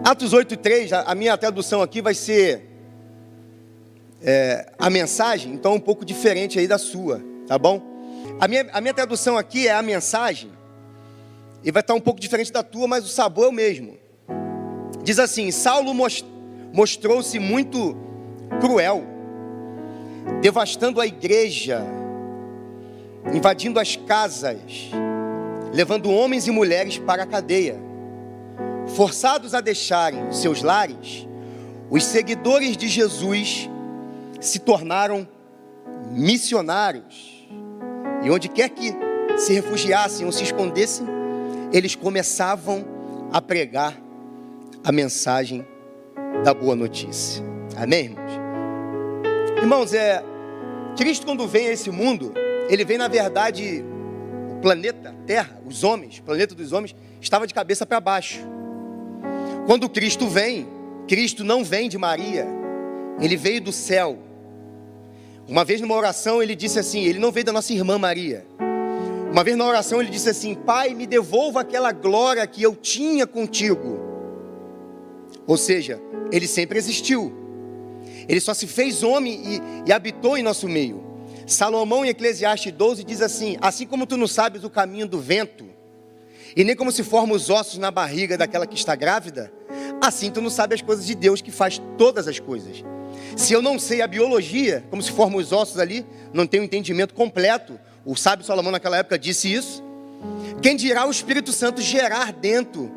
Atos 8:3, a minha tradução aqui vai ser a mensagem, então um pouco diferente aí da sua, tá bom? A minha tradução aqui é a mensagem, e vai estar um pouco diferente da tua, mas o sabor é o mesmo. Diz assim: Saulo mostrou-se muito cruel, devastando a igreja, invadindo as casas, levando homens e mulheres para a cadeia. Forçados a deixarem seus lares, os seguidores de Jesus se tornaram missionários. E onde quer que se refugiassem ou se escondessem, eles começavam a pregar a mensagem da boa notícia. Amém, irmãos? Irmãos, Cristo, quando vem a esse mundo, ele vem, na verdade, o planeta Terra, os homens, o planeta dos homens, estava de cabeça para baixo. Quando Cristo vem, Cristo não vem de Maria, ele veio do céu. Uma vez numa oração ele disse assim, ele não veio da nossa irmã Maria. Uma vez na oração ele disse assim: Pai, me devolva aquela glória que eu tinha contigo. Ou seja, ele sempre existiu. Ele só se fez homem e habitou em nosso meio. Salomão, em Eclesiastes 12, diz assim: assim como tu não sabes o caminho do vento, e nem como se formam os ossos na barriga daquela que está grávida, assim tu não sabes as coisas de Deus, que faz todas as coisas. Se eu não sei a biologia, como se formam os ossos ali, não tenho entendimento completo. O sábio Salomão naquela época disse isso. Quem dirá o Espírito Santo gerar dentro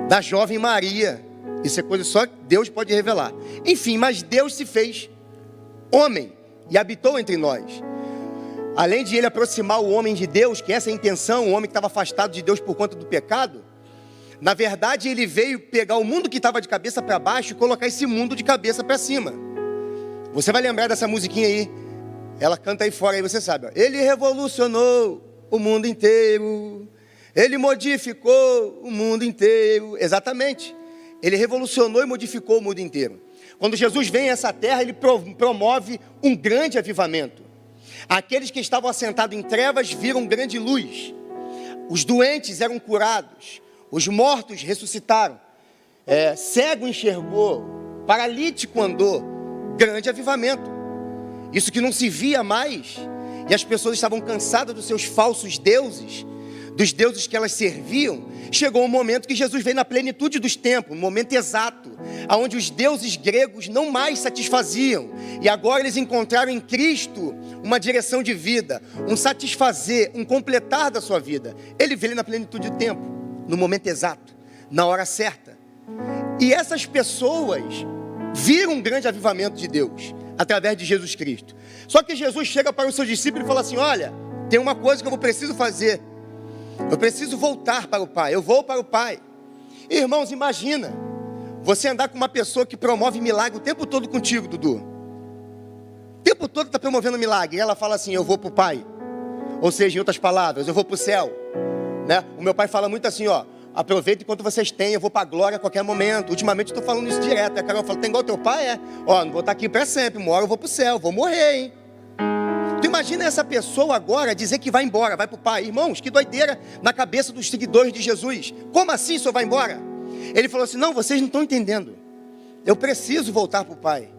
da jovem Maria? Isso é coisa só que Deus pode revelar. Enfim, mas Deus se fez homem e habitou entre nós. Além de ele aproximar o homem de Deus, que essa é a intenção, o homem que estava afastado de Deus por conta do pecado, na verdade ele veio pegar o mundo que estava de cabeça para baixo e colocar esse mundo de cabeça para cima. Você vai lembrar dessa musiquinha aí, ela canta aí fora, aí você sabe, ó. Ele revolucionou o mundo inteiro, ele modificou o mundo inteiro. Exatamente, ele revolucionou e modificou o mundo inteiro. Quando Jesus vem a essa terra, ele promove um grande avivamento. Aqueles que estavam assentados em trevas viram grande luz. Os doentes eram curados, os mortos ressuscitaram, cego enxergou, paralítico andou. Grande avivamento. Isso que não se via mais, e as pessoas estavam cansadas dos seus falsos deuses, dos deuses que elas serviam. Chegou um momento que Jesus veio na plenitude dos tempos, um momento exato, onde os deuses gregos não mais satisfaziam, e agora eles encontraram em Cristo uma direção de vida, um satisfazer, um completar da sua vida. Ele veio na plenitude do tempo, no momento exato, na hora certa. E essas pessoas viram um grande avivamento de Deus através de Jesus Cristo. Só que Jesus chega para os seus discípulos e fala assim: olha, tem uma coisa que eu preciso fazer. Eu preciso voltar para o Pai. Eu vou para o Pai. Irmãos, imagina você andar com uma pessoa que promove milagre o tempo todo contigo, Dudu. O tempo todo está promovendo milagre. E ela fala assim: eu vou para o Pai. Ou seja, em outras palavras, eu vou para o céu, né? O meu pai fala muito assim, ó: aproveita enquanto vocês têm, eu vou para a glória a qualquer momento. Ultimamente eu estou falando isso direto. A Carol fala: tem igual teu pai? Ó, não vou estar aqui para sempre, uma hora eu vou para o céu, vou morrer, hein? Tu imagina essa pessoa agora dizer que vai embora, vai para o Pai. Irmãos, que doideira na cabeça dos seguidores de Jesus. Como assim o senhor vai embora? Ele falou assim: não, vocês não estão entendendo. Eu preciso voltar para o Pai.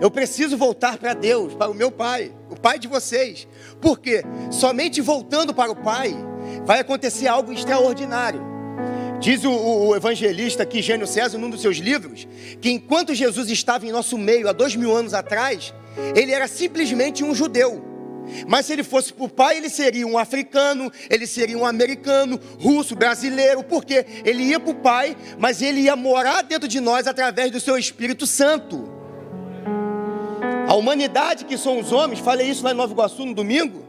Eu preciso voltar para Deus, para o meu Pai, o Pai de vocês. Por quê? Somente voltando para o Pai vai acontecer algo extraordinário. Diz o evangelista aqui, Gênio César, num dos seus livros, que enquanto Jesus estava em nosso meio há 2000 anos atrás, ele era simplesmente um judeu. Mas se ele fosse para o Pai, ele seria um africano, ele seria um americano, russo, brasileiro, porque ele ia para o Pai, mas ele ia morar dentro de nós através do seu Espírito Santo. A humanidade, que são os homens, falei isso lá em Nova Iguaçu no domingo,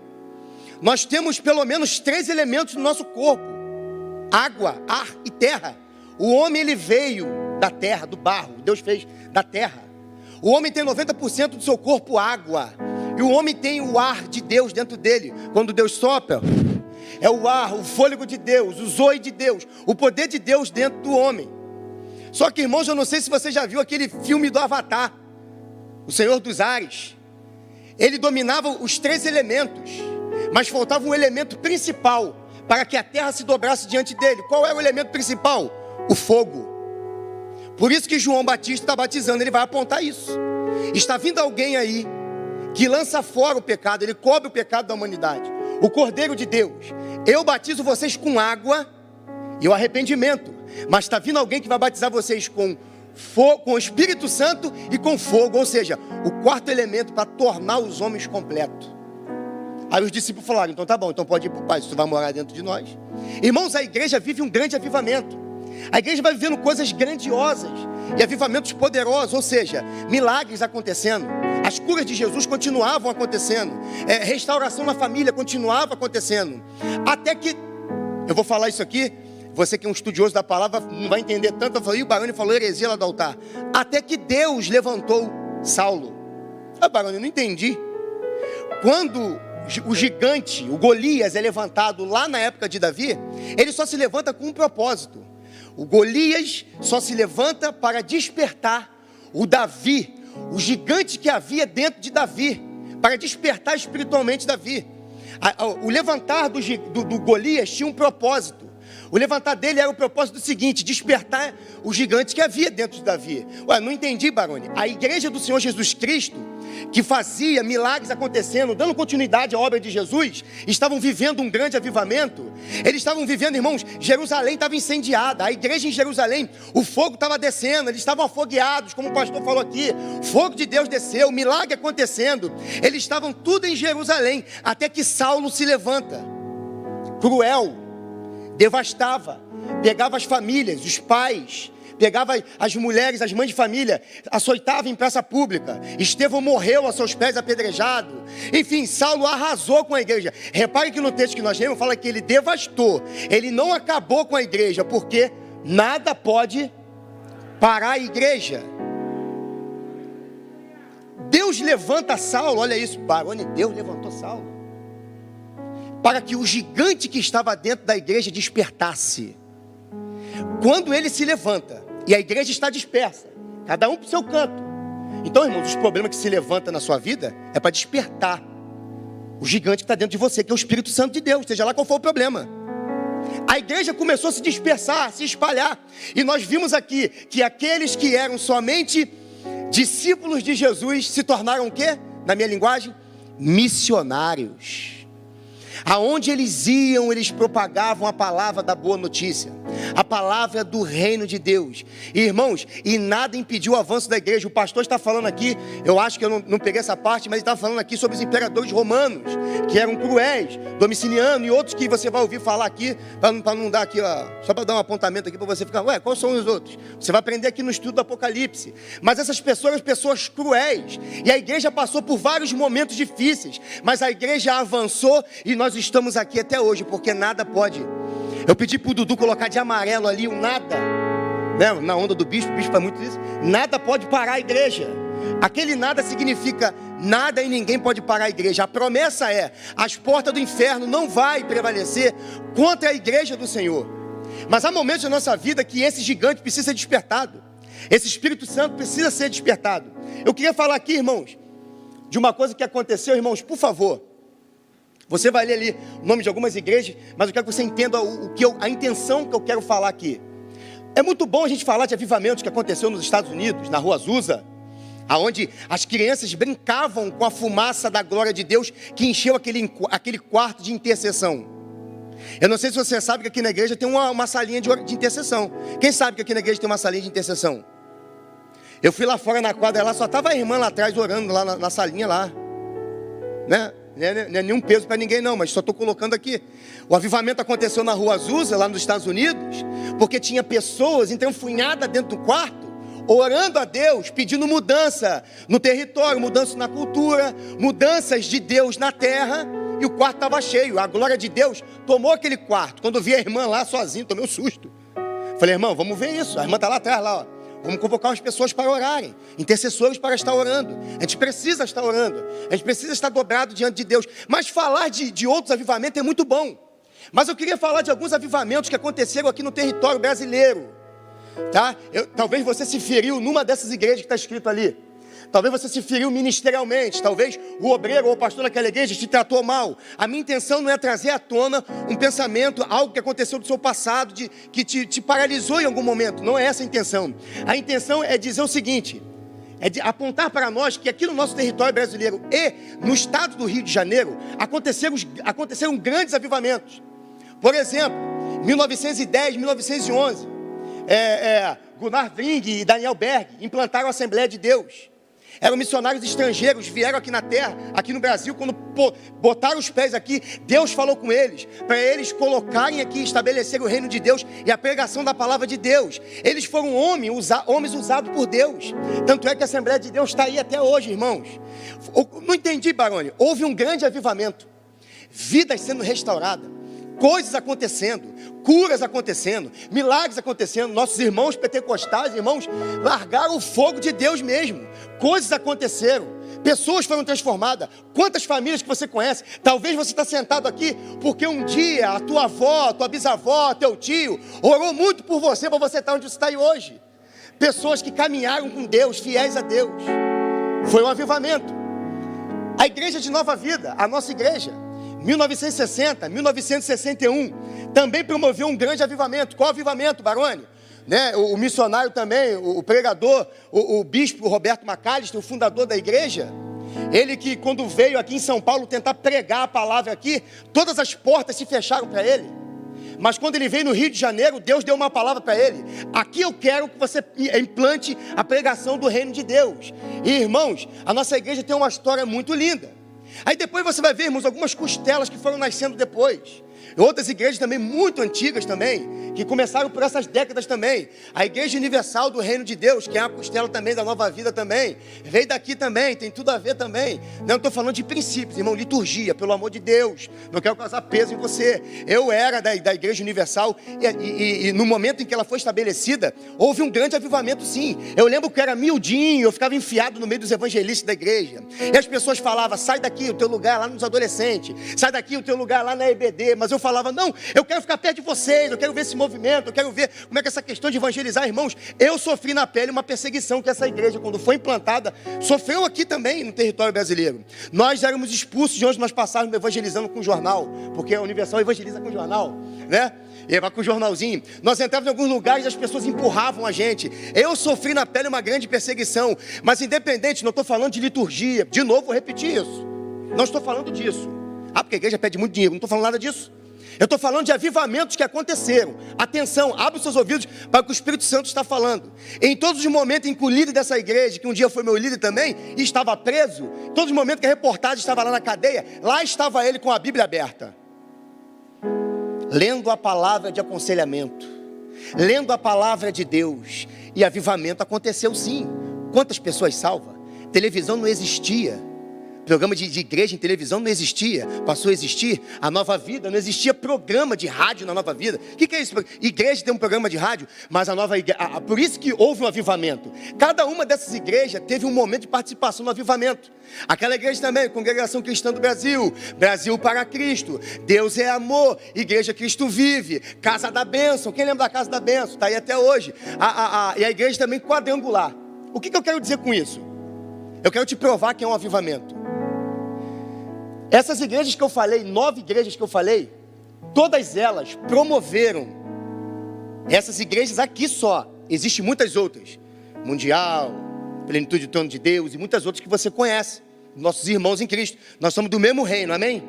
nós temos pelo menos 3 elementos no nosso corpo: água, ar e terra. O homem, ele veio da terra, do barro, Deus fez da terra. O homem tem 90% do seu corpo água, e o homem tem o ar de Deus dentro dele. Quando Deus sopra, é o ar, o fôlego de Deus, o zoe de Deus, o poder de Deus dentro do homem. Só que, irmãos, eu não sei se você já viu aquele filme do Avatar, o Senhor dos Ares. Ele dominava os 3 elementos, mas faltava um elemento principal para que a terra se dobrasse diante dele. Qual é o elemento principal? O fogo. Por isso que João Batista está batizando, ele vai apontar isso. Está vindo alguém aí que lança fora o pecado, ele cobre o pecado da humanidade, o Cordeiro de Deus. Eu batizo vocês com água e o arrependimento, mas está vindo alguém que vai batizar vocês com fogo, com o Espírito Santo e com fogo, ou seja, o quarto elemento para tornar os homens completos. Aí os discípulos falaram, então tá bom, então pode ir para o Pai, isso vai morar dentro de nós. Irmãos, a igreja vive um grande avivamento. A igreja vai vivendo coisas grandiosas e avivamentos poderosos, ou seja, milagres acontecendo. As curas de Jesus continuavam acontecendo, restauração na família continuava acontecendo. Até que, eu vou falar isso aqui, você que é um estudioso da palavra não vai entender tanto. Eu falei, o Baroni falou heresia lá do altar. Até que Deus levantou Saulo. Baroni, eu não entendi. Quando o gigante, o Golias, é levantado lá na época de Davi, ele só se levanta com um propósito. O Golias só se levanta para despertar o Davi, o gigante que havia dentro de Davi, para despertar espiritualmente Davi. O levantar do Golias tinha um propósito. O levantar dele era o propósito seguinte: despertar o gigante que havia dentro de Davi. Não entendi, Baroni. A igreja do Senhor Jesus Cristo, que fazia milagres acontecendo, dando continuidade à obra de Jesus, estavam vivendo um grande avivamento. Eles estavam vivendo, irmãos, Jerusalém estava incendiada, a igreja em Jerusalém, o fogo estava descendo, eles estavam afogueados, como o pastor falou aqui, fogo de Deus desceu, milagre acontecendo, eles estavam tudo em Jerusalém, até que Saulo se levanta, cruel, devastava, pegava as famílias, os pais, pegava as mulheres, as mães de família, açoitava em praça pública. Estevão morreu a seus pés apedrejado. Enfim, Saulo arrasou com a igreja. Repare que no texto que nós lemos fala que ele devastou, ele não acabou com a igreja, porque nada pode parar a igreja. Deus levanta Saulo, olha isso, Baroni, Deus levantou Saulo para que o gigante que estava dentro da igreja despertasse. Quando ele se levanta e a igreja está dispersa, cada um para o seu canto. Então, irmãos, os problemas que se levantam na sua vida é para despertar o gigante que está dentro de você, que é o Espírito Santo de Deus, seja lá qual for o problema. A igreja começou a se dispersar, a se espalhar, e nós vimos aqui que aqueles que eram somente discípulos de Jesus se tornaram o quê? Na minha linguagem, missionários. Aonde eles iam, eles propagavam a palavra da boa notícia, a palavra do reino de Deus. E, irmãos, e nada impediu o avanço da igreja. O pastor está falando aqui, eu acho que eu não peguei essa parte, mas ele está falando aqui sobre os imperadores romanos, que eram cruéis, Domiciliano e outros que você vai ouvir falar aqui, para não dar aqui, só para dar um apontamento aqui, para você ficar, quais são os outros? Você vai aprender aqui no estudo do Apocalipse. Mas essas pessoas eram pessoas cruéis, e a igreja passou por vários momentos difíceis, mas a igreja avançou e nós estamos aqui até hoje, porque nada pode. Eu pedi para o Dudu colocar de amarelo ali o nada, né? Na onda do bispo, o bispo faz muito isso. Nada pode parar a igreja. Aquele nada significa nada e ninguém pode parar a igreja. A promessa é: as portas do inferno não vai prevalecer contra a igreja do Senhor. Mas há momentos na nossa vida que esse gigante precisa ser despertado. Esse Espírito Santo precisa ser despertado. Eu queria falar aqui, irmãos, de uma coisa que aconteceu, irmãos, por favor. Você vai ler ali o nome de algumas igrejas, mas eu quero que você entenda a intenção que eu quero falar aqui. É muito bom a gente falar de avivamentos que aconteceu nos Estados Unidos, na rua Azusa, aonde as crianças brincavam com a fumaça da glória de Deus que encheu aquele quarto de intercessão. Eu não sei se você sabe que aqui na igreja tem uma salinha de intercessão. Quem sabe que aqui na igreja tem uma salinha de intercessão? Eu fui lá fora na quadra, lá só estava a irmã lá atrás orando lá na salinha lá, né? Não é nenhum peso para ninguém não, mas só estou colocando aqui. O avivamento aconteceu na rua Azusa, lá nos Estados Unidos, porque tinha pessoas entranfunhadas dentro do quarto, orando a Deus, pedindo mudança no território, mudança na cultura, mudanças de Deus na terra, e o quarto estava cheio. A glória de Deus tomou aquele quarto. Quando eu vi a irmã lá sozinha, tomei um susto. Falei, irmão, vamos ver isso. A irmã está lá atrás, lá, ó. Vamos convocar as pessoas para orarem, intercessores para estar orando. A gente precisa estar orando, a gente precisa estar dobrado diante de Deus. Mas falar de outros avivamentos é muito bom. Mas eu queria falar de alguns avivamentos que aconteceram aqui no território brasileiro, tá? Talvez você se feriu numa dessas igrejas que está escrito ali. Talvez você se feriu ministerialmente. Talvez o obreiro ou o pastor daquela igreja te tratou mal. A minha intenção não é trazer à tona um pensamento, algo que aconteceu do seu passado, que te paralisou em algum momento. Não é essa a intenção. A intenção é dizer o seguinte: é de apontar para nós que aqui no nosso território brasileiro e no estado do Rio de Janeiro aconteceram grandes avivamentos. Por exemplo, 1910, 1911, Gunnar Vring e Daniel Berg implantaram a Assembleia de Deus. Eram missionários estrangeiros, vieram aqui na terra, aqui no Brasil. Quando botaram os pés aqui, Deus falou com eles, para eles colocarem aqui, estabelecerem o reino de Deus e a pregação da palavra de Deus. Eles foram homens usados por Deus. Tanto é que a Assembleia de Deus está aí até hoje, irmãos. Não entendi, Baroni. Houve um grande avivamento, vidas sendo restauradas, coisas acontecendo, curas acontecendo, milagres acontecendo. Nossos irmãos pentecostais, irmãos, largaram o fogo de Deus mesmo. Coisas aconteceram, pessoas foram transformadas. Quantas famílias que você conhece? Talvez você está sentado aqui porque um dia a tua avó, a tua bisavó, teu tio orou muito por você, para você estar onde você está aí hoje. Pessoas que caminharam com Deus, fiéis a Deus. Foi um avivamento. A igreja de Nova Vida, a nossa igreja, 1960, 1961, também promoveu um grande avivamento. Qual avivamento, Baroni? O missionário também, o pregador, o bispo Roberto Macalister, o fundador da igreja. Ele que quando veio aqui em São Paulo tentar pregar a palavra aqui, todas as portas se fecharam para ele. Mas quando ele veio no Rio de Janeiro, Deus deu uma palavra para ele: aqui eu quero que você implante a pregação do reino de Deus. E irmãos, a nossa igreja tem uma história muito linda. Aí depois você vai ver, irmãos, algumas costelas que foram nascendo depois. Outras igrejas também muito antigas também, que começaram por essas décadas também. A Igreja Universal do Reino de Deus, que é a costela também da Nova Vida também, veio daqui também, tem tudo a ver também. Não estou falando de princípios, irmão, liturgia, pelo amor de Deus. Não quero causar peso em você. Eu era da Igreja Universal e no momento em que ela foi estabelecida, houve um grande avivamento sim. Eu lembro que eu era miudinho, eu ficava enfiado no meio dos evangelistas da igreja. E as pessoas falavam: sai daqui, o teu lugar lá nos adolescentes. Sai daqui, o teu lugar lá na EBD. Mas eu falava: não, eu quero ficar perto de vocês, eu quero ver esse movimento, eu quero ver como é que essa questão de evangelizar, irmãos. Eu sofri na pele uma perseguição que essa igreja, quando foi implantada, sofreu aqui também no território brasileiro. Nós éramos expulsos de onde nós passávamos evangelizando com jornal, porque a Universal evangeliza com jornal, né? E com o jornalzinho. Nós entrávamos em alguns lugares e as pessoas empurravam a gente. Eu sofri na pele uma grande perseguição. Mas independente, não estou falando de liturgia. De novo, vou repetir isso. Não estou falando disso. Porque a igreja pede muito dinheiro. Não estou falando nada disso. Eu estou falando de avivamentos que aconteceram. Atenção, abre os seus ouvidos para o que o Espírito Santo está falando. Em todos os momentos em que o líder dessa igreja, que um dia foi meu líder também, estava preso, em todos os momentos que a reportagem estava lá na cadeia, lá estava ele com a Bíblia aberta, lendo a palavra de aconselhamento, lendo a palavra de Deus. E avivamento aconteceu sim. Quantas pessoas salva? Televisão não existia. Programa de igreja em televisão não existia. Passou a existir a Nova Vida. Não existia programa de rádio na Nova Vida. O que é isso? Igreja tem um programa de rádio, mas a nova igreja, por isso que houve um avivamento. Cada uma dessas igrejas teve um momento de participação no avivamento. Aquela igreja também, Congregação Cristã do Brasil, Brasil para Cristo, Deus é amor, Igreja Cristo Vive, Casa da Bênção. Quem lembra da Casa da Bênção? Está aí até hoje. E a igreja também quadrangular. O que eu quero dizer com isso? Eu quero te provar que é um avivamento. Essas igrejas que eu falei, 9 igrejas que eu falei, todas elas promoveram. Essas igrejas aqui só, existem muitas outras. Mundial, Plenitude do Trono de Deus e muitas outras que você conhece. Nossos irmãos em Cristo. Nós somos do mesmo reino, amém?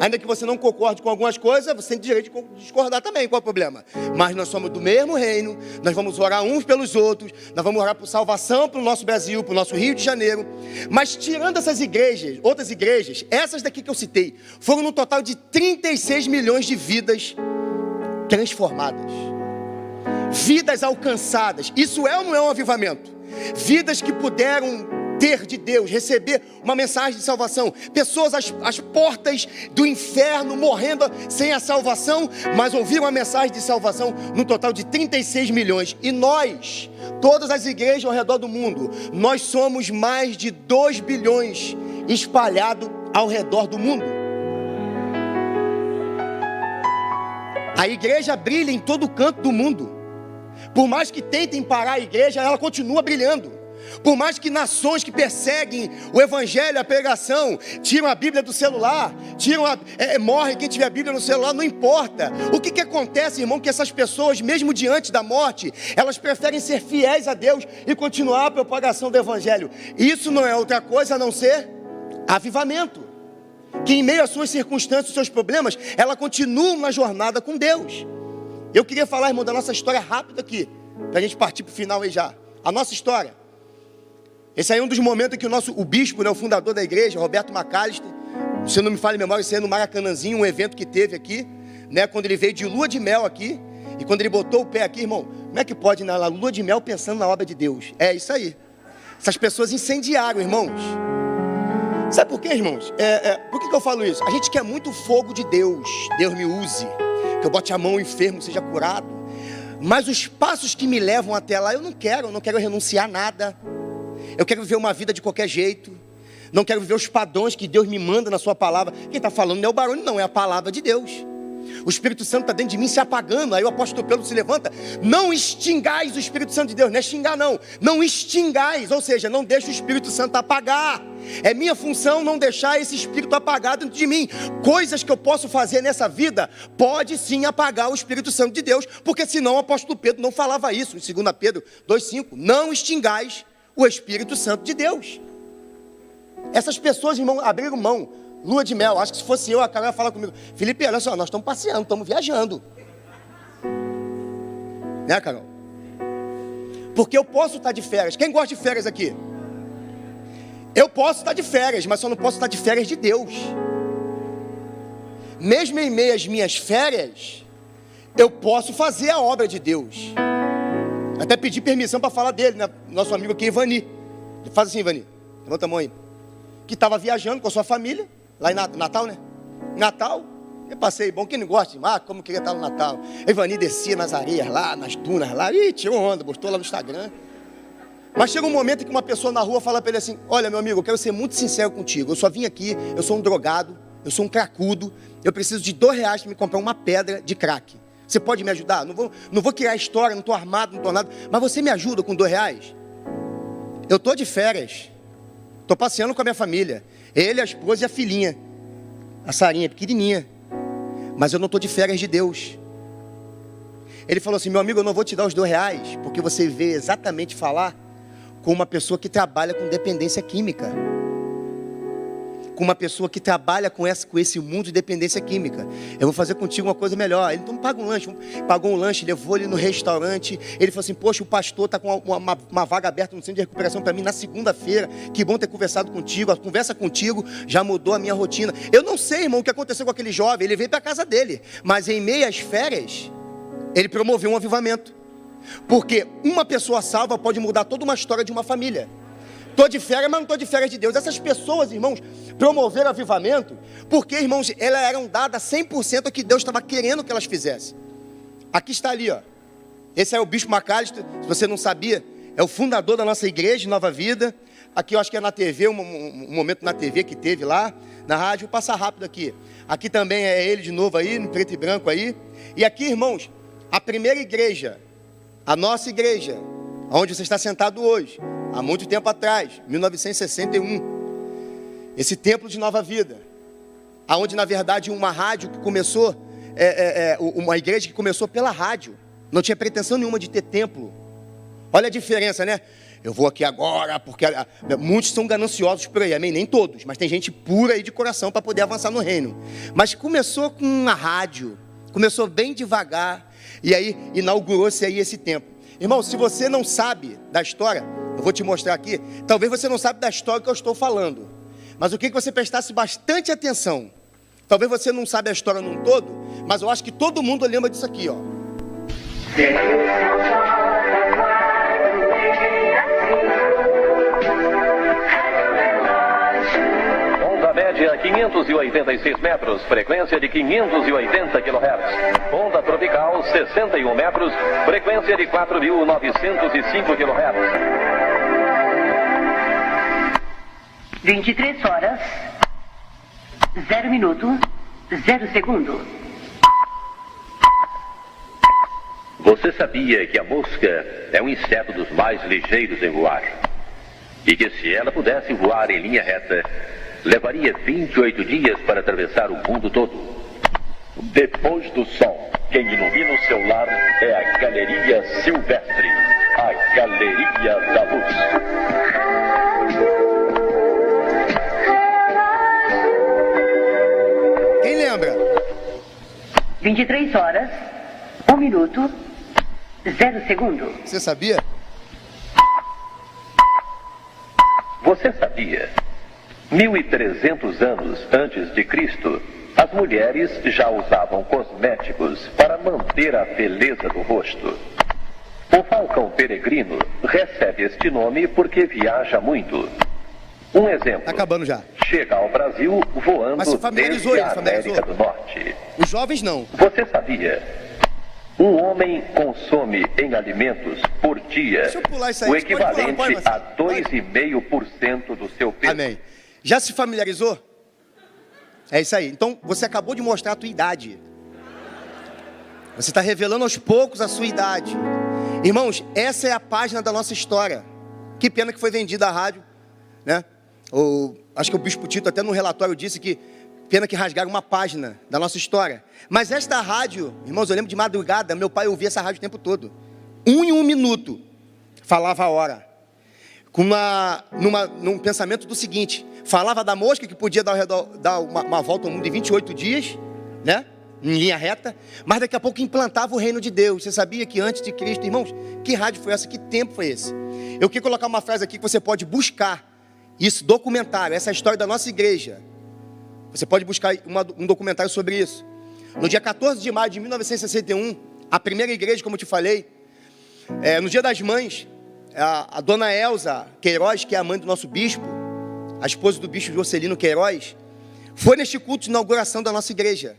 Ainda que você não concorde com algumas coisas, você tem direito de discordar também, qual é o problema? Mas nós somos do mesmo reino, nós vamos orar uns pelos outros, nós vamos orar por salvação para o nosso Brasil, para o nosso Rio de Janeiro. Mas tirando essas igrejas, outras igrejas, essas daqui que eu citei, foram no total de 36 milhões de vidas transformadas. Vidas alcançadas. Isso é ou não é um avivamento? Vidas que puderam ter de Deus, receber uma mensagem de salvação. Pessoas às portas do inferno, morrendo sem a salvação, mas ouviram a mensagem de salvação no total de 36 milhões. E nós, todas as igrejas ao redor do mundo, nós somos mais de 2 bilhões espalhados ao redor do mundo. A igreja brilha em todo canto do mundo. Por mais que tentem parar a igreja, ela continua brilhando. Por mais que nações que perseguem o evangelho, a pregação, tiram a Bíblia do celular, morre quem tiver a Bíblia no celular, não importa. O que acontece, irmão, que essas pessoas, mesmo diante da morte, elas preferem ser fiéis a Deus e continuar a propagação do evangelho. Isso não é outra coisa a não ser avivamento. Que em meio às suas circunstâncias, aos seus problemas, ela continua na jornada com Deus. Eu queria falar, irmão, da nossa história rápida aqui, para a gente partir para o final aí já. A nossa história. Esse aí é um dos momentos em que o bispo, né, o fundador da igreja, Roberto Macalister, se eu não me falha a memória, isso aí é no Maracanãzinho, um evento que teve aqui, né, quando ele veio de lua de mel aqui, e quando ele botou o pé aqui, irmão, como é que pode ir na lua de mel pensando na obra de Deus? É isso aí. Essas pessoas incendiaram, irmãos. Sabe por quê, irmãos? Por que eu falo isso? A gente quer muito fogo de Deus. Deus me use, que eu bote a mão, o enfermo seja curado. Mas os passos que me levam até lá, eu não quero renunciar a nada. Eu quero viver uma vida de qualquer jeito. Não quero viver os padrões que Deus me manda na sua palavra. Quem está falando não é o barulho, não, é a palavra de Deus. O Espírito Santo está dentro de mim se apagando. Aí o apóstolo Pedro se levanta. Não extingais o Espírito Santo de Deus. Não é xingar, não. Não extingais, ou seja, não deixe o Espírito Santo apagar. É minha função não deixar esse Espírito apagado dentro de mim. Coisas que eu posso fazer nessa vida, pode sim apagar o Espírito Santo de Deus, porque senão o apóstolo Pedro não falava isso. Em 2 Pedro 2,5, não extingais o Espírito Santo de Deus. Essas pessoas, irmão, abriram mão. Lua de mel, acho que se fosse eu, a Carol ia falar comigo: Felipe, olha só, nós estamos passeando, estamos viajando. Né, Carol? Porque eu posso estar de férias. Quem gosta de férias aqui? Eu posso estar de férias, mas só não posso estar de férias de Deus. Mesmo em meio às minhas férias, eu posso fazer a obra de Deus. Até pedi permissão para falar dele, né? Nosso amigo aqui, Ivani. Faz assim, Ivani, levanta a mão aí. Que estava viajando com a sua família, lá em Natal, né? Natal, eu passei bom, quem não gosta de mar, como queria estar no Natal. A Ivani descia nas areias lá, nas dunas lá, e tirou onda, postou lá no Instagram. Mas chega um momento que uma pessoa na rua fala para ele assim: olha, meu amigo, eu quero ser muito sincero contigo, eu só vim aqui, eu sou um drogado, eu sou um cracudo, eu preciso de R$2 para me comprar uma pedra de crack. Você pode me ajudar? Não vou criar história, não estou armado, não estou nada, mas você me ajuda com R$2? Eu estou de férias, estou passeando com a minha família, ele, a esposa e a filhinha, a Sarinha, pequenininha, mas eu não estou de férias de Deus. Ele falou assim: meu amigo, eu não vou te dar os R$2, porque você veio exatamente falar com uma pessoa que trabalha com dependência química, com uma pessoa que trabalha com esse mundo de dependência química. Eu vou fazer contigo uma coisa melhor. Ele então paga um lanche, pagou um lanche, levou ele no restaurante. Ele falou assim: poxa, o pastor está com uma vaga aberta no centro de recuperação para mim na segunda-feira. Que bom ter conversado contigo. A conversa contigo já mudou a minha rotina. Eu não sei, irmão, o que aconteceu com aquele jovem. Ele veio para a casa dele, mas em meio às férias ele promoveu um avivamento. Porque uma pessoa salva pode mudar toda uma história de uma família. Estou de férias, mas não estou de férias de Deus. Essas pessoas, irmãos, promoveram avivamento, porque, irmãos, elas eram dadas 100% ao que Deus estava querendo que elas fizessem. Aqui está ali, ó. Esse é o Bispo Macalister, se você não sabia, é o fundador da nossa igreja, Nova Vida. Aqui eu acho que é na TV, um momento na TV que teve lá, na rádio. Vou passar rápido aqui. Aqui também é ele de novo aí, no preto e branco aí. E aqui, irmãos, a primeira igreja, a nossa igreja, onde você está sentado hoje, há muito tempo atrás, 1961, esse templo de Nova Vida, aonde na verdade uma rádio que começou, uma igreja que começou pela rádio, não tinha pretensão nenhuma de ter templo. Olha a diferença, né? Eu vou aqui agora, porque muitos são gananciosos por aí, amém? Nem todos, mas tem gente pura aí de coração para poder avançar no reino. Mas começou com uma rádio, começou bem devagar, e aí inaugurou-se aí esse templo. Irmão, se você não sabe da história, eu vou te mostrar aqui. Talvez você não sabe da história que eu estou falando, mas eu queria que você prestasse bastante atenção. Talvez você não sabe a história num todo, mas eu acho que todo mundo lembra disso aqui, ó. Onda média 586 metros, frequência de 580 kHz. Onda tropical 61 metros, frequência de 4.905 kHz. 23 horas, 0 minuto, 0 segundo. Você sabia que a mosca é um inseto dos mais ligeiros em voar? e que se ela pudesse voar em linha reta, levaria 28 dias para atravessar o mundo todo. Depois do sol, quem ilumina o seu lar é a Galeria Silvestre, a Galeria da Luz. Quem lembra? 23 horas, 1 minuto, 0 segundo. Você sabia? Você sabia? 1.300 anos antes de Cristo, as mulheres já usavam cosméticos para manter a beleza do rosto. O falcão peregrino recebe este nome porque viaja muito. Um exemplo. Tá acabando já. Chega ao Brasil voando Mas se familiarizou, desde a familiarizou. América do Norte. Os jovens não. Você sabia? Um homem consome em alimentos por dia Deixa eu pular isso aí. o Pode pular, equivalente pode, a Marcelo. 2,5% do seu peso. Amém. Já se familiarizou? É isso aí. Então, você acabou de mostrar a tua idade. Você está revelando aos poucos a sua idade. Irmãos, essa é a página da nossa história. Que pena que foi vendida a rádio, né? Acho que o Bispo Tito até no relatório disse que pena que rasgaram uma página da nossa história. Mas esta rádio, irmãos, eu lembro de madrugada, meu pai ouvia essa rádio o tempo todo. Em um minuto, falava a hora. Num pensamento do seguinte: falava da mosca que podia dar uma volta ao mundo em 28 dias, né? Em linha reta, mas daqui a pouco implantava o reino de Deus. Você sabia que antes de Cristo, irmãos, que rádio foi essa? Que tempo foi esse? Eu queria colocar uma frase aqui que você pode buscar. Isso, documentário, essa é a história da nossa igreja. Você pode buscar um documentário sobre isso. No dia 14 de maio de 1961, a primeira igreja, como eu te falei, no dia das mães, a dona Elza Queiroz, que é a mãe do nosso bispo, a esposa do bispo Jocelino Queiroz, foi neste culto de inauguração da nossa igreja,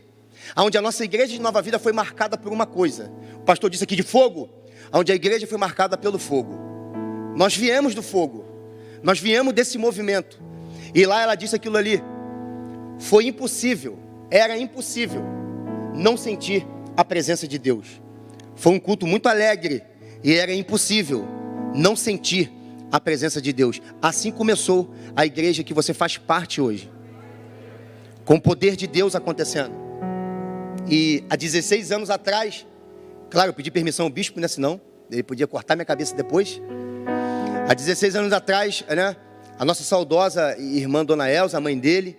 onde a nossa igreja de Nova Vida foi marcada por uma coisa. O pastor disse aqui de fogo, onde a igreja foi marcada pelo fogo. Nós viemos do fogo, nós viemos desse movimento, e lá ela disse aquilo ali: foi impossível, era impossível não sentir a presença de Deus. Foi um culto muito alegre, e era impossível não sentir a presença de Deus. Assim começou a igreja que você faz parte hoje, com o poder de Deus acontecendo. E há 16 anos atrás, claro, eu pedi permissão ao bispo, né? Senão ele podia cortar minha cabeça depois. Há 16 anos atrás, né? A nossa saudosa irmã Dona Elza, a mãe dele,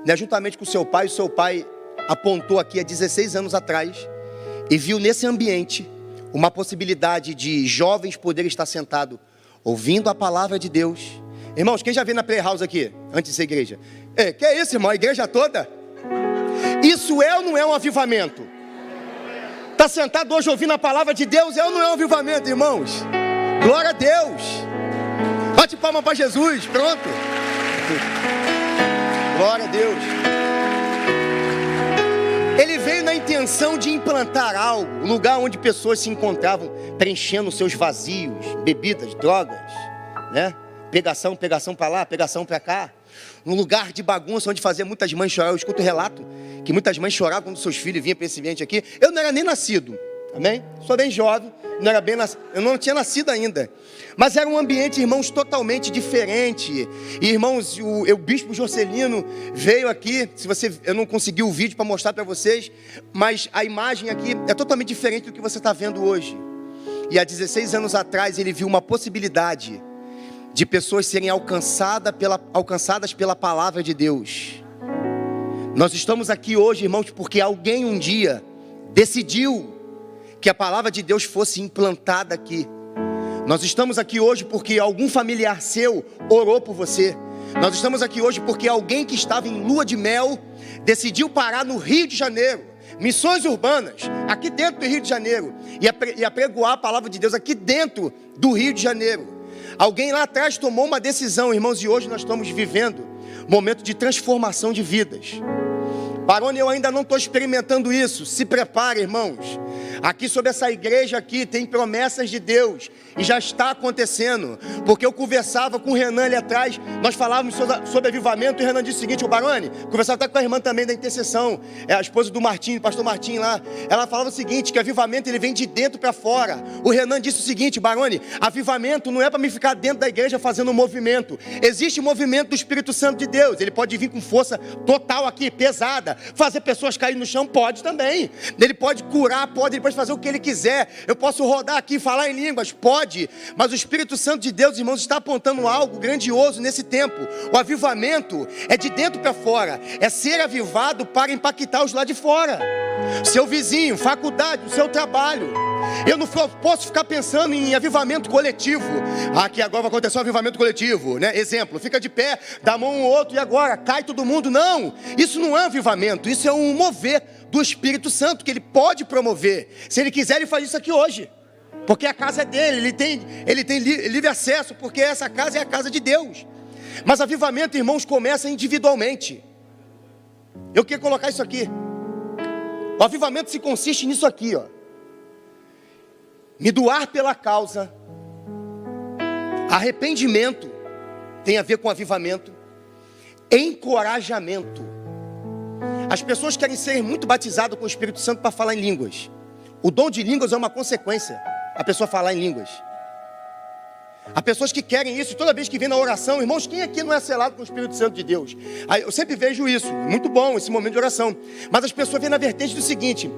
né? Juntamente com o seu pai apontou aqui há 16 anos atrás e viu nesse ambiente uma possibilidade de jovens poderem estar sentados ouvindo a palavra de Deus. Irmãos, quem já veio na Playhouse aqui, antes de ser igreja? Que é isso, irmão? A igreja toda? Isso é ou não é um avivamento? Está sentado hoje ouvindo a palavra de Deus, é ou não é um avivamento, irmãos? Glória a Deus! Bate palma para Jesus, pronto. Glória a Deus. Ele veio na intenção de implantar algo, um lugar onde pessoas se encontravam preenchendo seus vazios, bebidas, drogas, né? Pegação para lá, pegação para cá. Um lugar de bagunça onde fazia muitas mães chorar. Eu escuto relato que muitas mães choravam quando seus filhos vinham para esse ambiente aqui. Eu não era nem nascido, amém? Sou bem jovem, não era bem nascido, eu não tinha nascido ainda. Mas era um ambiente, irmãos, totalmente diferente. E, irmãos, o bispo Jocelino veio aqui. Eu não consegui o vídeo para mostrar para vocês, mas a imagem aqui é totalmente diferente do que você está vendo hoje. E há 16 anos atrás ele viu uma possibilidade de pessoas serem alcançadas pela palavra de Deus. Nós estamos aqui hoje, irmãos, porque alguém um dia decidiu que a palavra de Deus fosse implantada aqui. Nós estamos aqui hoje porque algum familiar seu orou por você. Nós estamos aqui hoje porque alguém que estava em lua de mel decidiu parar no Rio de Janeiro, missões urbanas, aqui dentro do Rio de Janeiro, e apregoar a palavra de Deus aqui dentro do Rio de Janeiro. Alguém lá atrás tomou uma decisão, irmãos, e hoje nós estamos vivendo um momento de transformação de vidas. Barone, eu ainda não estou experimentando isso. Se prepare, irmãos. Aqui sobre essa igreja aqui tem promessas de Deus. E já está acontecendo. Porque eu conversava com o Renan ali atrás. Nós falávamos sobre avivamento. E o Renan disse o seguinte: o Barone, conversava até com a irmã também da intercessão, a esposa do Martim, do pastor Martim lá. Ela falava o seguinte, que avivamento ele vem de dentro para fora. O Renan disse o seguinte: Barone, avivamento não é para me ficar dentro da igreja fazendo um movimento. Existe movimento do Espírito Santo de Deus. Ele pode vir com força total aqui, pesada. Fazer pessoas caírem no chão, pode também. Ele pode curar, ele pode fazer o que ele quiser. Eu posso rodar aqui e falar em línguas, pode. Mas o Espírito Santo de Deus, irmãos, está apontando algo grandioso nesse tempo. O avivamento é de dentro para fora. É ser avivado para impactar os lá de fora. Seu vizinho, faculdade, o seu trabalho. Eu não posso ficar pensando em avivamento coletivo. Aqui agora vai acontecer um avivamento coletivo, né? Exemplo, fica de pé, dá a mão um ao outro e agora cai todo mundo. Não, isso não é avivamento. Isso é um mover do Espírito Santo que ele pode promover. Se ele quiser, ele faz isso aqui hoje, porque a casa é dele. Ele tem livre acesso, porque essa casa é a casa de Deus. Mas avivamento, irmãos, começa individualmente. Eu quero colocar isso aqui. O avivamento se consiste nisso aqui, ó. Me doar pela causa. Arrependimento tem a ver com avivamento. Encorajamento. As pessoas querem ser muito batizadas com o Espírito Santo para falar em línguas. O dom de línguas é uma consequência. A pessoa falar em línguas. Há pessoas que querem isso. Toda vez que vem na oração, irmãos, quem aqui não é selado com o Espírito Santo de Deus? Eu sempre vejo isso. Muito bom esse momento de oração. Mas as pessoas vêm na vertente do seguinte: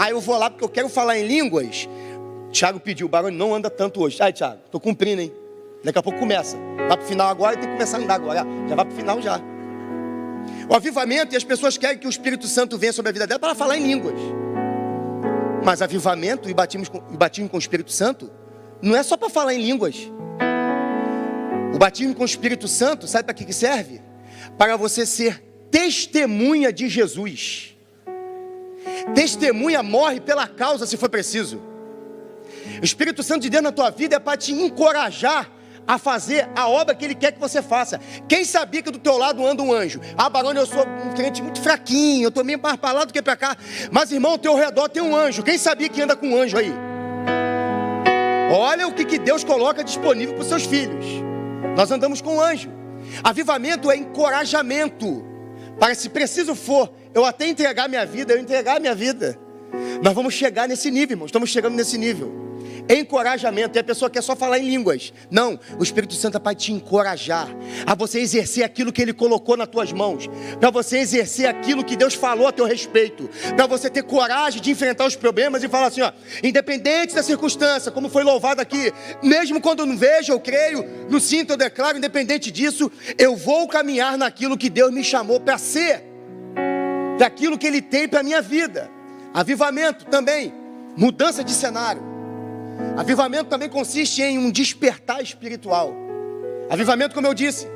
eu vou lá porque eu quero falar em línguas. Tiago pediu, o Barone não anda tanto hoje. Tiago, estou cumprindo, hein? Daqui a pouco começa. Vai para o final agora e tem que começar a andar agora. Já vai para o final já. O avivamento, e as pessoas querem que o Espírito Santo venha sobre a vida dela para falar em línguas. Mas avivamento e batismo com o Espírito Santo não é só para falar em línguas. O batismo com o Espírito Santo, sabe para que serve? Para você ser testemunha de Jesus. Testemunha morre pela causa se for preciso. O Espírito Santo de Deus na tua vida é para te encorajar a fazer a obra que Ele quer que você faça. Quem sabia que do teu lado anda um anjo? Barone, eu sou um crente muito fraquinho, eu estou meio mais para lá do que para cá. Mas irmão, ao teu redor tem um anjo. Quem sabia que anda com um anjo aí? Olha o que Deus coloca disponível para os seus filhos. Nós andamos com um anjo. Avivamento é encorajamento. Para, se preciso for, eu até entregar minha vida, eu entregar minha vida. Nós vamos chegar nesse nível, irmãos. Estamos chegando nesse nível. Encorajamento, e a pessoa quer só falar em línguas. Não, o Espírito Santo é para te encorajar a você exercer aquilo que Ele colocou nas tuas mãos, para você exercer aquilo que Deus falou a teu respeito, para você ter coragem de enfrentar os problemas e falar assim, ó, independente da circunstância, como foi louvado aqui, mesmo quando eu não vejo, eu creio, não sinto, eu declaro, independente disso, eu vou caminhar naquilo que Deus me chamou para ser, daquilo que Ele tem para a minha vida. Avivamento também, mudança de cenário. Avivamento também consiste em um despertar espiritual. Avivamento, como eu disse,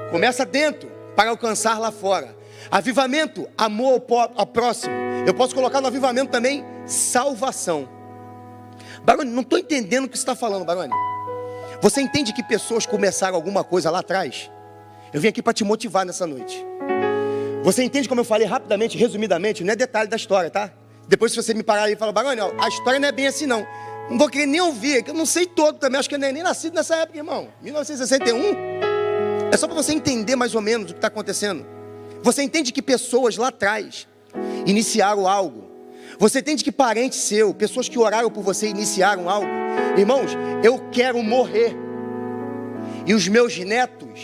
começa dentro para alcançar lá fora. Avivamento, amor ao próximo. Eu posso colocar no avivamento também salvação. Barone, não estou entendendo o que você está falando, Barone. Você entende que pessoas começaram alguma coisa lá atrás? Eu vim aqui para te motivar nessa noite. Você entende como eu falei rapidamente, resumidamente? Não é detalhe da história, tá? Depois se você me parar aí e falar, Barone, ó, a história não é bem assim não. Não vou querer nem ouvir, que eu não sei todo também. Acho que eu nem nascido nessa época, irmão. 1961. É só para você entender mais ou menos o que está acontecendo. Você entende que pessoas lá atrás iniciaram algo. Você entende que parentes seus, pessoas que oraram por você, iniciaram algo. Irmãos, eu quero morrer. E os meus netos,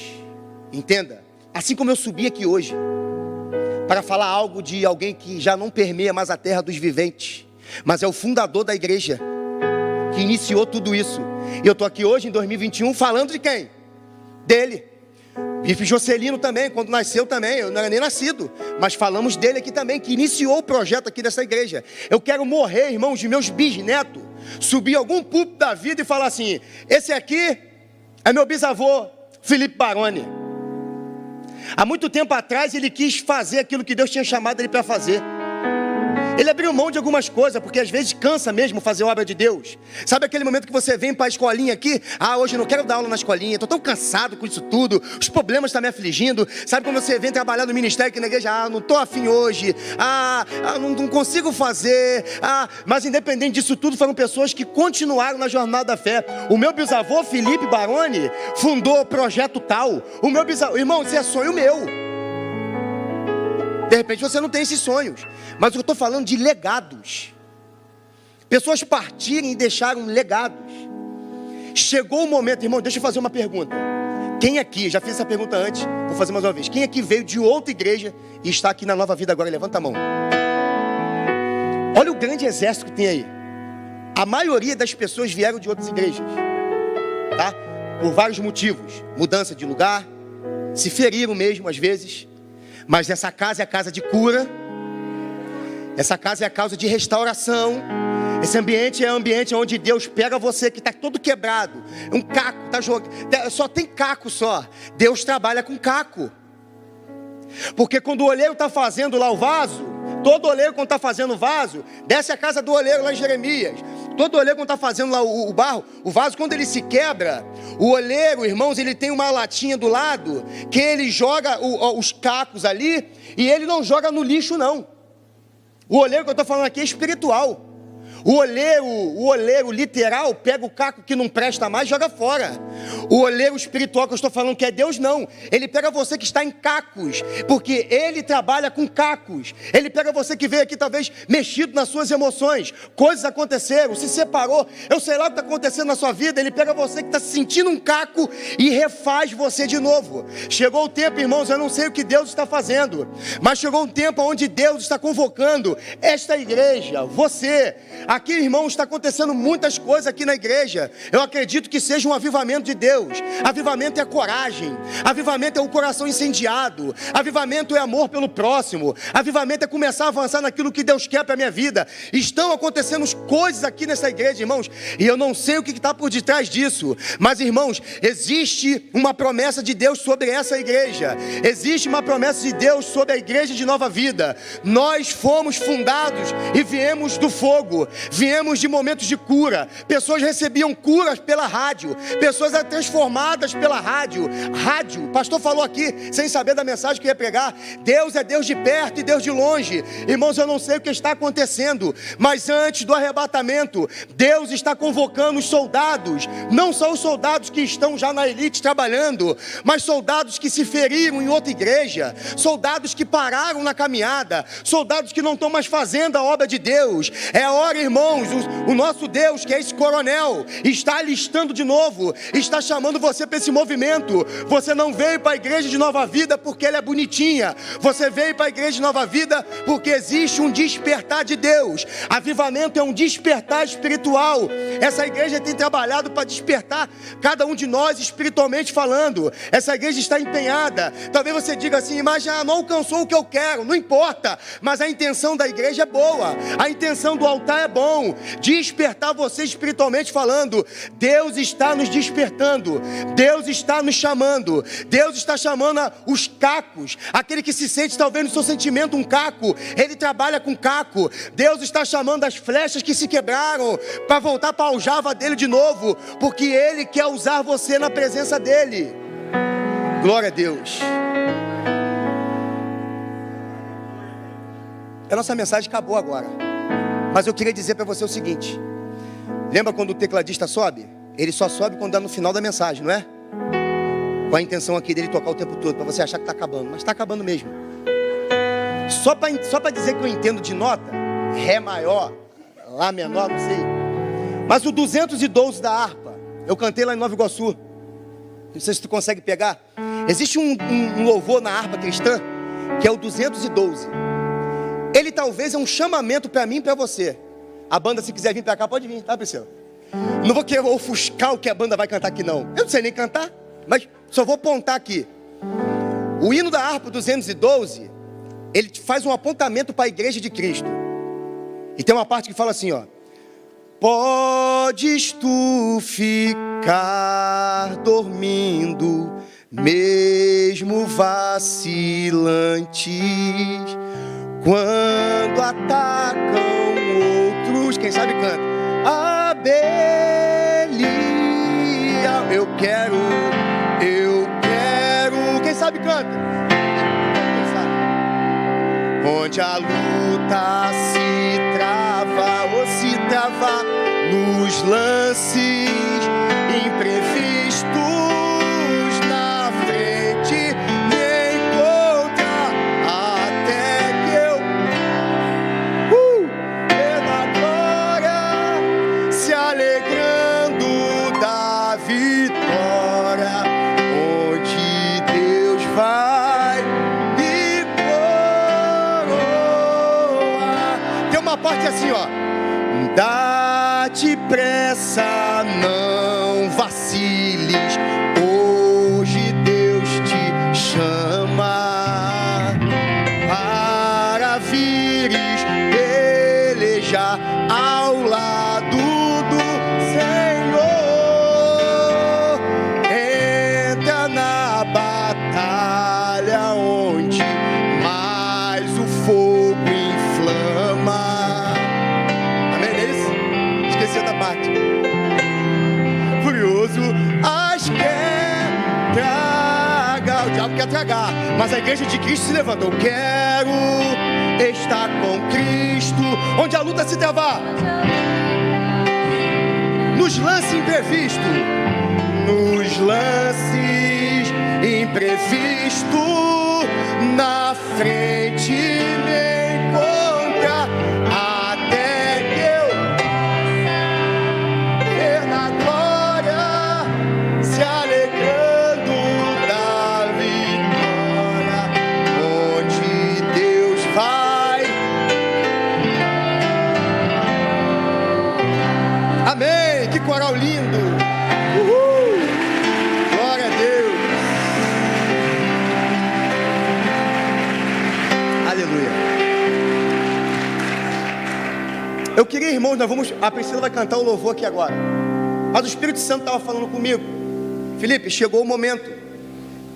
entenda, assim como eu subi aqui hoje, para falar algo de alguém que já não permeia mais a terra dos viventes, mas é o fundador da igreja, que iniciou tudo isso. E eu estou aqui hoje em 2021 falando de quem? Dele. Bife Jocelino também, quando nasceu também, eu não era nem nascido, mas falamos dele aqui também, que iniciou o projeto aqui dessa igreja. Eu quero morrer, irmãos, de meus bisnetos, subir algum púlpito da vida e falar assim, esse aqui é meu bisavô, Felipe Barone. Há muito tempo atrás ele quis fazer aquilo que Deus tinha chamado ele para fazer. Ele abriu mão de algumas coisas, porque às vezes cansa mesmo fazer obra de Deus. Sabe aquele momento que você vem para a escolinha aqui? Hoje eu não quero dar aula na escolinha, estou tão cansado com isso tudo, os problemas estão me afligindo. Sabe quando você vem trabalhar no ministério aqui na igreja? Não estou afim hoje, não consigo fazer. Mas independente disso tudo, foram pessoas que continuaram na jornada da fé. O meu bisavô, Felipe Baroni, fundou o Projeto Tal. O meu bisavô, irmão, isso é sonho meu. De repente você não tem esses sonhos, mas eu estou falando de legados. Pessoas partirem e deixaram legados. Chegou o momento, irmão, deixa eu fazer uma pergunta. Quem aqui, já fiz essa pergunta antes, vou fazer mais uma vez. Quem aqui veio de outra igreja e está aqui na Nova Vida agora? Levanta a mão. Olha o grande exército que tem aí. A maioria das pessoas vieram de outras igrejas, tá? Por vários motivos. Mudança de lugar, se feriram mesmo às vezes. Mas essa casa é a casa de cura. Essa casa é a casa de restauração. Esse ambiente é o ambiente onde Deus pega você que está todo quebrado. Um caco, tá jogando. Só tem caco só. Deus trabalha com caco. Porque quando o oleiro está fazendo lá o vaso, todo oleiro quando está fazendo o vaso, desce a casa do oleiro lá em Jeremias. Todo oleiro quando está fazendo lá o barro, o vaso, quando ele se quebra, o oleiro, irmãos, ele tem uma latinha do lado, que ele joga os cacos ali, e ele não joga no lixo não. O oleiro que eu estou falando aqui é espiritual. O oleiro literal pega o caco que não presta mais e joga fora. O oleiro espiritual que eu estou falando, que é Deus, não. Ele pega você que está em cacos, porque Ele trabalha com cacos. Ele pega você que veio aqui talvez mexido nas suas emoções. Coisas aconteceram, se separou, eu sei lá o que está acontecendo na sua vida. Ele pega você que está se sentindo um caco e refaz você de novo. Chegou o tempo, irmãos, eu não sei o que Deus está fazendo, mas chegou um tempo onde Deus está convocando esta igreja, você. Aqui, irmãos, está acontecendo muitas coisas aqui na igreja. Eu acredito que seja um avivamento de Deus. Avivamento é coragem. Avivamento é o coração incendiado. Avivamento é amor pelo próximo. Avivamento é começar a avançar naquilo que Deus quer para a minha vida. Estão acontecendo coisas aqui nessa igreja, irmãos, e eu não sei o que está por detrás disso. Mas, irmãos, existe uma promessa de Deus sobre essa igreja. Existe uma promessa de Deus sobre a igreja de Nova Vida. Nós fomos fundados e viemos do fogo. Viemos de momentos de cura. Pessoas recebiam curas pela rádio. Pessoas eram transformadas pela rádio. O pastor falou aqui, sem saber da mensagem que ia pregar. Deus é Deus de perto e Deus de longe. Irmãos, eu não sei o que está acontecendo, mas antes do arrebatamento, Deus está convocando os soldados. Não só os soldados que estão já na elite trabalhando, mas soldados que se feriram em outra igreja. Soldados que pararam na caminhada. Soldados que não estão mais fazendo a obra de Deus. É a hora, irmãos, o nosso Deus, que é esse coronel, está alistando de novo, está chamando você para esse movimento. Você não veio para a igreja de Nova Vida porque ela é bonitinha. Você veio para a igreja de Nova Vida porque existe um despertar de Deus. Avivamento é um despertar espiritual. Essa igreja tem trabalhado para despertar cada um de nós espiritualmente falando. Essa igreja está empenhada. Talvez você diga assim, mas já não alcançou o que eu quero. Não importa, mas a intenção da igreja é boa. A intenção do altar é bom. Despertar você espiritualmente falando. Deus está nos despertando. Deus está nos chamando. Deus está chamando os cacos. Aquele que se sente talvez no seu sentimento um caco, ele trabalha com caco. Deus está chamando as flechas que se quebraram para voltar para a aljava dele de novo, porque Ele quer usar você na presença dEle. Glória a Deus. A nossa mensagem acabou agora, mas eu queria dizer para você o seguinte. Lembra quando o tecladista sobe? Ele só sobe quando dá no final da mensagem, não é? Com a intenção aqui dele tocar o tempo todo, para você achar que está acabando, mas está acabando mesmo. Só para dizer que eu entendo de nota, Ré maior, Lá menor, não sei. Mas o 212 da harpa, eu cantei lá em Nova Iguaçu. Não sei se tu consegue pegar. Existe um louvor na harpa cristã, que é o 212. Ele talvez é um chamamento para mim e para você. A banda, se quiser vir para cá, pode vir, tá, Priscila? Não vou querer ofuscar o que a banda vai cantar aqui, não. Eu não sei nem cantar, mas só vou apontar aqui. O hino da harpa 212, ele faz um apontamento para a igreja de Cristo. E tem uma parte que fala assim, ó. Podes tu ficar dormindo, mesmo vacilantes, quando atacam outros. Quem sabe canta. Abelia, eu quero. Quem sabe canta. Onde a luta se trava ou se trava nos lances imprevistos, na frente me encontra até que eu pela glória, se alegrando da vitória, onde Deus vai me coroar. Tem uma parte assim, ó. Dá-te pressa, não vaciles, hoje Deus te chama para vires pelejar ao lado do Senhor. Entra na batalha onde mais o fogo inflama. Amém? É isso? Esqueci da parte. Furioso as quer tragar. O diabo quer tragar, mas a igreja de Cristo se levantou. Quero estar com Cristo. Onde a luta se travar, nos lances imprevistos, nos lances imprevistos, na frente me encontra até que eu ver na glória, se alegrando da vitória, onde Deus vai. Amém, que coral lindo. Uhul. Glória a Deus. Aleluia. Eu queria, irmãos, a Priscila vai cantar o louvor aqui agora, mas o Espírito Santo estava falando comigo. Felipe, chegou o momento.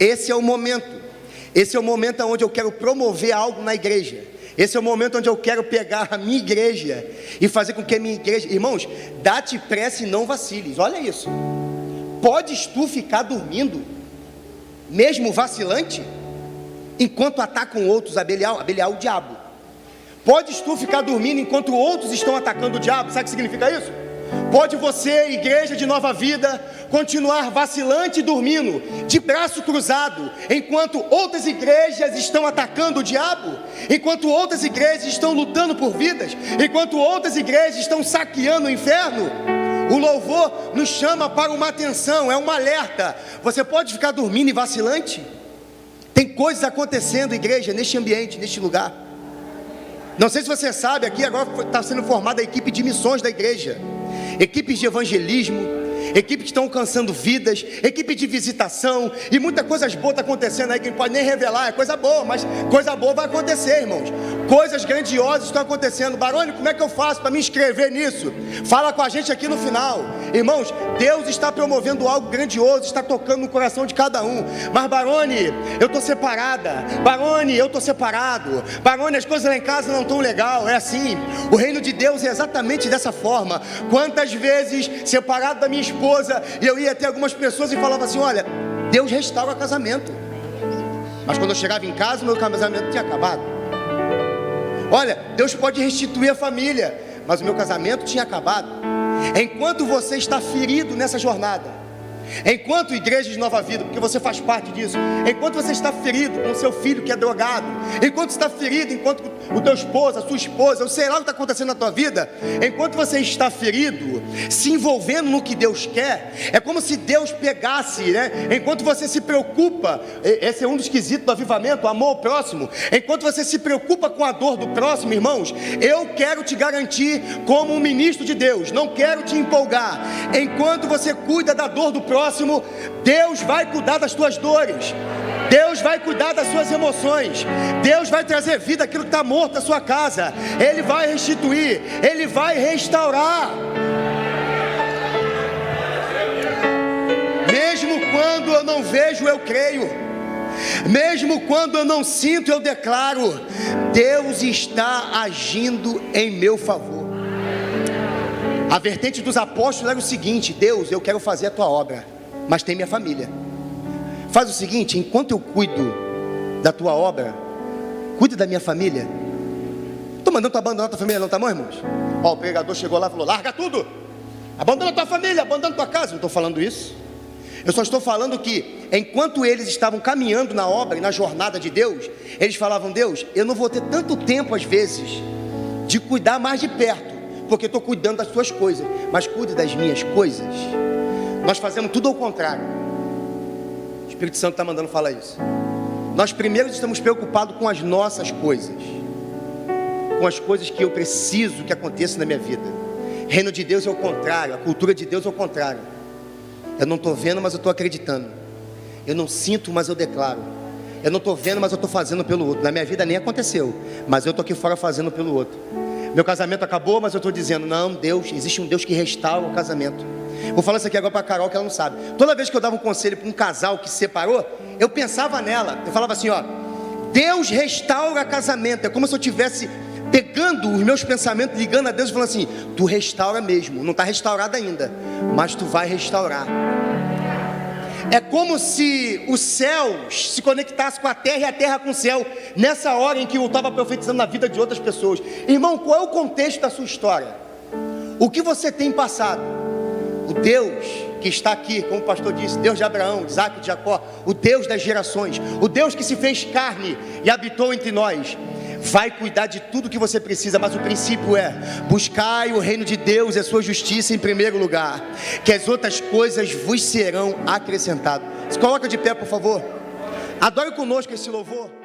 Esse é o momento onde eu quero promover algo na igreja. Esse é o momento onde eu quero pegar a minha igreja e fazer com que a minha igreja... Irmãos, dá-te pressa e não vaciles. Olha isso. Podes tu ficar dormindo, mesmo vacilante, enquanto atacam outros a Belial o diabo? Podes tu ficar dormindo enquanto outros estão atacando o diabo? Sabe o que significa isso? Pode você, igreja de Nova Vida, continuar vacilante e dormindo, de braço cruzado, enquanto outras igrejas estão atacando o diabo, enquanto outras igrejas estão lutando por vidas, enquanto outras igrejas estão saqueando o inferno? O louvor nos chama para uma atenção, é um alerta. Você pode ficar dormindo e vacilante? Tem coisas acontecendo, igreja, neste ambiente, neste lugar. Não sei se você sabe, aqui agora está sendo formada a equipe de missões da igreja, equipes de evangelismo, equipes que estão alcançando vidas, equipe de visitação, e muitas coisas boas estão acontecendo aí, que não pode nem revelar, é coisa boa, mas coisa boa vai acontecer, irmãos. Coisas grandiosas estão acontecendo. Barone, como é que eu faço para me inscrever nisso? Fala com a gente aqui no final. Irmãos, Deus está promovendo algo grandioso, está tocando no coração de cada um. Mas Barone, eu estou separada. Barone, eu estou separado. Barone, as coisas lá em casa não estão legal. É assim, o reino de Deus é exatamente dessa forma. Quantas vezes, separado da minha esposa, eu ia até algumas pessoas e falava assim: olha, Deus restaura o casamento. Mas quando eu chegava em casa, meu casamento tinha acabado. Olha, Deus pode restituir a família, mas o meu casamento tinha acabado. Enquanto você está ferido nessa jornada, enquanto igreja de Nova Vida, porque você faz parte disso, enquanto você está ferido com o seu filho que é drogado, enquanto está ferido, enquanto o teu esposo, a sua esposa, eu sei lá o que está acontecendo na tua vida, enquanto você está ferido, se envolvendo no que Deus quer, é como se Deus pegasse, né? Enquanto você se preocupa, esse é um dos quesitos do avivamento, o amor ao próximo. Enquanto você se preocupa com a dor do próximo, irmãos, eu quero te garantir, como um ministro de Deus, não quero te empolgar, enquanto você cuida da dor do próximo, Deus vai cuidar das tuas dores, Deus vai cuidar das suas emoções, Deus vai trazer vida àquilo que está morto na sua casa, Ele vai restituir, Ele vai restaurar. Mesmo quando eu não vejo, eu creio. Mesmo quando eu não sinto, eu declaro: Deus está agindo em meu favor. A vertente dos apóstolos era o seguinte: Deus, eu quero fazer a tua obra, mas tem minha família. Faz o seguinte: enquanto eu cuido da tua obra, cuida da minha família. Estou mandando tu abandonar a tua família, não, tá bom, irmãos? Ó, o pregador chegou lá e falou: larga tudo, abandona a tua família, abandona a tua casa. Não estou falando isso. Eu só estou falando que enquanto eles estavam caminhando na obra e na jornada de Deus, eles falavam: Deus, eu não vou ter tanto tempo às vezes de cuidar mais de perto, porque eu estou cuidando das tuas coisas, mas cuide das minhas coisas. Nós fazemos tudo ao contrário. O Espírito Santo está mandando falar isso. Nós primeiro estamos preocupados com as nossas coisas, com as coisas que eu preciso que aconteçam na minha vida. Reino de Deus é o contrário, a cultura de Deus é o contrário. Eu não estou vendo, mas eu estou acreditando. Eu não sinto, mas eu declaro. Eu não estou vendo, mas eu estou fazendo pelo outro. Na minha vida nem aconteceu, mas eu estou aqui fora fazendo pelo outro. Meu casamento acabou, mas eu estou dizendo: não, Deus, existe um Deus que restaura o casamento. Vou falar isso aqui agora para a Carol, que ela não sabe. Toda vez que eu dava um conselho para um casal que se separou, eu pensava nela. Eu falava assim: ó, Deus restaura casamento. É como se eu tivesse pegando os meus pensamentos, ligando a Deus e falando assim: tu restaura mesmo, não está restaurado ainda, mas tu vai restaurar. É como se os céus se conectassem com a terra e a terra com o céu, nessa hora em que eu estava profetizando na vida de outras pessoas. Irmão, qual é o contexto da sua história? O que você tem passado? O Deus que está aqui, como o pastor disse, Deus de Abraão, de Isaac e de Jacó, o Deus das gerações, o Deus que se fez carne e habitou entre nós, vai cuidar de tudo que você precisa. Mas o princípio é: buscai o reino de Deus e a sua justiça em primeiro lugar, que as outras coisas vos serão acrescentadas. Se coloca de pé, por favor. Adore conosco esse louvor.